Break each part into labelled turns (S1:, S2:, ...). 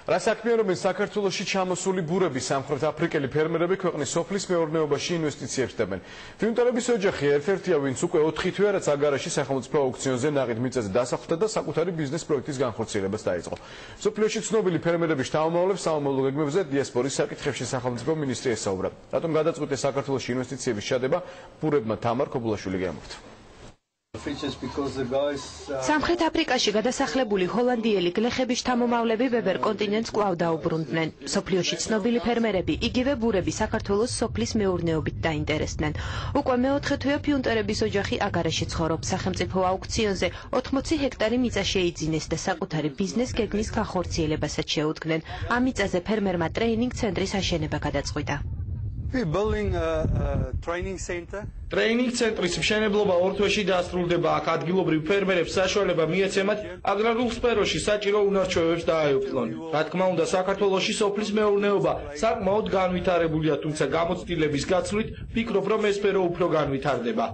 S1: რა საქმიანობენ საქართველოში ჩამოსული ბურები სამხრეთ აფრიკელი ფერმერები ქვეყნის სოფლის მეურნეობაში ინვესტიციებს ხდებენ. ფიუნტერების ოჯახი ერთ-ერთია, ვინც უკვე 4 თვეა, რაც აგარაში სახელმწიფო აუქციონზე ნაღით მიწაზე დასახლდა და საკუთარი ბიზნეს პროექტის განხორციელებას დაიწყო. სოფლიოში ცნობილი ფერმერების შთამომავლებს საომავლო გეგმებზე დიასპორის საკითხებში სახელმწიფო მინისტრი ესაუბრა. რატომ გადაწყვიტეს საქართველოში ინვესტიციების ჩადება, ბურებმა თამარ ქობულაშვილი გაემართა.
S2: სამხრეთ აფრიკაში გადასახლებული ჰოლანდიელი გლეხების შთამომავლები ვებერ კონტინენტს კვლავ დაუბრუნდნენ. მსოფლიოში ცნობილი ფერმერები იგივე ბურები საქართველოს სოფლის მეურნეობით დაინტერესდნენ. უკვე მეოთხე თვეა ფიუნტერების ოჯახი აგარაში ცხოვრობს. სახელმწიფო აუქციონზე 80 ჰექტარი მიწა შეიძინეს და საკუთარი ბიზნეს გეგმის განხორციელებასაც შეუდგნენ. ამ მიწაზე ფერმერმა ტრეინინგ ცენტრის აშენება გადაწყვიტა.
S3: ტრეინინგ ცენტრის მშენებლობა 2 თვეში დასრულდება. აქ ადგილობრივ ფერმერებს საშუალება მიეცემათ აგრარულ სფეროში საჭირო უნარჩვევებს დაეუფლონ. რა თქმა უნდა, საქართველოში სოფლის მეურნეობა საკმაოდ განვითარებულია, თუმცა გამოცდილების გაცვლით ვფიქრობ, რომ ეს სფერო უფრო განვითარდება.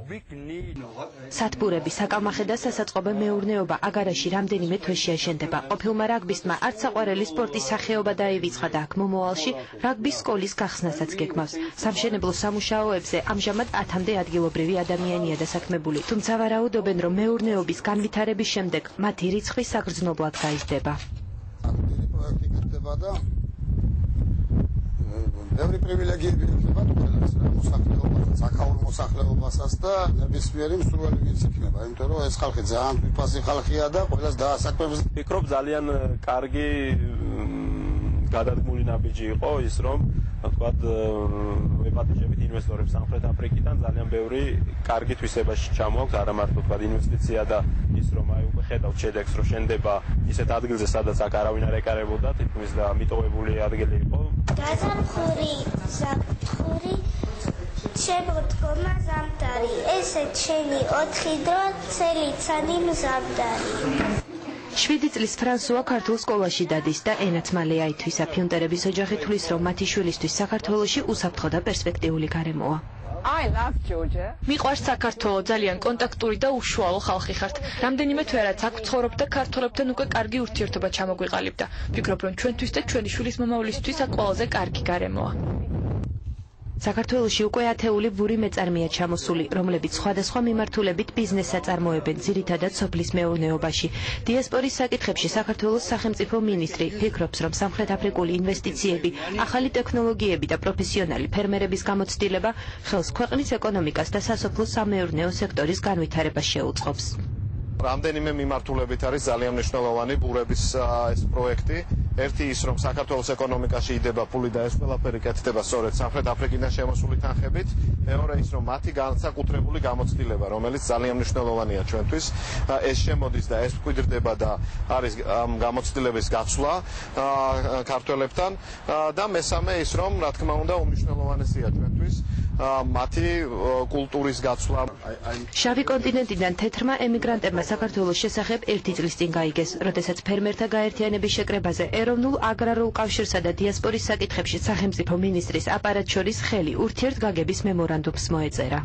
S2: სათბურები, საკალმახე და სასაწყობე მეურნეობა აგარაში რამდენიმე თვეში აშენდება. ყოფილმა რაგბისტმა არც საყვარელი სპორტის სახეობა დაივიწყა და აქ მომავალში რაგბის სკოლის გახსნასაც გეგმავს. სამშენებლო სამუშაოებზე ამჟამად 10-მდე ადგილობრივი ადამიანია დასაქმებული, თუმცა ვარაუდობენ, რომ მეურნეობის განვითარების შემდეგ მათი რიცხვი საგრძნობლად გაიზრდება.
S4: ბევრი პრივილეგიები იქნება ყველას, საკაულ მოსახლეობასაც და ნებისმიერი მსურველი ვინც იქნება, იმიტომ რომ ეს ხალხი ძალიან თვითფასი ხალხია და ყველას დაასაქმებს.
S5: ვფიქრობ, ძალიან კარგი გადადგმული ნაბიჯი იყო ის, რომ თქვათ ვეპატიჟებით ინვესტორებს სამხრეთ აფრიკიდან ძალიან ბევრი კარგი თვისებაში ჩამოაქვს, არა მარტო თქვათ ინვესტიცია და ის რომ აი უკვე ხედავთ შედეგს, რომ შენდება ისეთ ადგილზე, სადაც აქ არავინ არ ეკარებოდა, თითქმის და მიტოვებული ადგილი იყო.
S6: გაზაფხული, ზაფხული, შემოდგომა ზამთარი, ესე ჩემი 4 დრო, წელიწადი მზამთარი.
S2: 7 წლის ფრანსუა ქართულ სკოლაში დადის და ენაც მალე აითვისა. ფიუნტერების ოჯახი თვლის, რომ მათი შვილისთვის საქართველოში უსაფრთხო და პერსპექტიული გარემოა.
S7: მიყვარს საქართველო, ძალიან კონტაქტური და უშუალო ხალხი ხართ. რამდენიმე თვეა რაც აქ ვცხოვრობ და ქართველებთან უკვე კარგი ურთიერთობა ჩამოგვიყალიბდა. ვფიქრობ, რომ ჩვენთვის და ჩვენი შვილის მომავლისთვის აქ ყველაზე კარგი გარემოა. საქართველოში უკვე ათეული ბური მეწარმეა ჩამოსული, რომლებიც სხვადასხვა მიმართულებით ბიზნესს აწარმოებენ, ძირითადად სოფლის მეურნეობაში. დიასპორის საკითხებში საქართველოს სახელმწიფო მინისტრი ფიქრობს, რომ სამხრეთ აფრიკული ინვესტიციები, ახალი ტექნოლოგიები და პროფესიონალი ფერმერების გამოცდილება ხელს ქვეყნის ეკონომიკას და სასოფლო სამეურნეო სექტორის განვითარებას შეუწყობს.
S4: რამდენიმე მიმართულებით არის ძალიან მნიშვნელოვანი ბურების ეს პროექტი. ერთი ის, რომ საქართველოს ეკონომიკაში იდება ფული და ეს ყველაფერი კეთდება სწორედ სამხრეთ აფრიკიდან შემოსული თანხებით. მეორე ის, რომ მათი განსაკუთრებული გამოცდილება, რომელიც ძალიან მნიშვნელოვანია ჩვენთვის, ეს შემოდის და ეს მკვიდრდება და არის ამ გამოცდილების გაცვლა ქართველებთან და მესამე ის, რომ რა თქმა უნდა უმნიშვნელოვანესია ჩვენთვის მათი კულტურის გაცვლა.
S2: შავი კონტინენტიდან თეთრმა ემიგრანტებმა საქართველოს შესახებ 1 წლის წინ გაიგეს, როდესაც ფერმერთა გაერთიანების შეკრებაზე ეროვნულ აგრარულ კავშირსა და დიასპორის საკითხებში სახელმწიფო მინისტრის აპარატს შორის ხელი ურთიერთგაგების მემორანდუმს მოეწერა.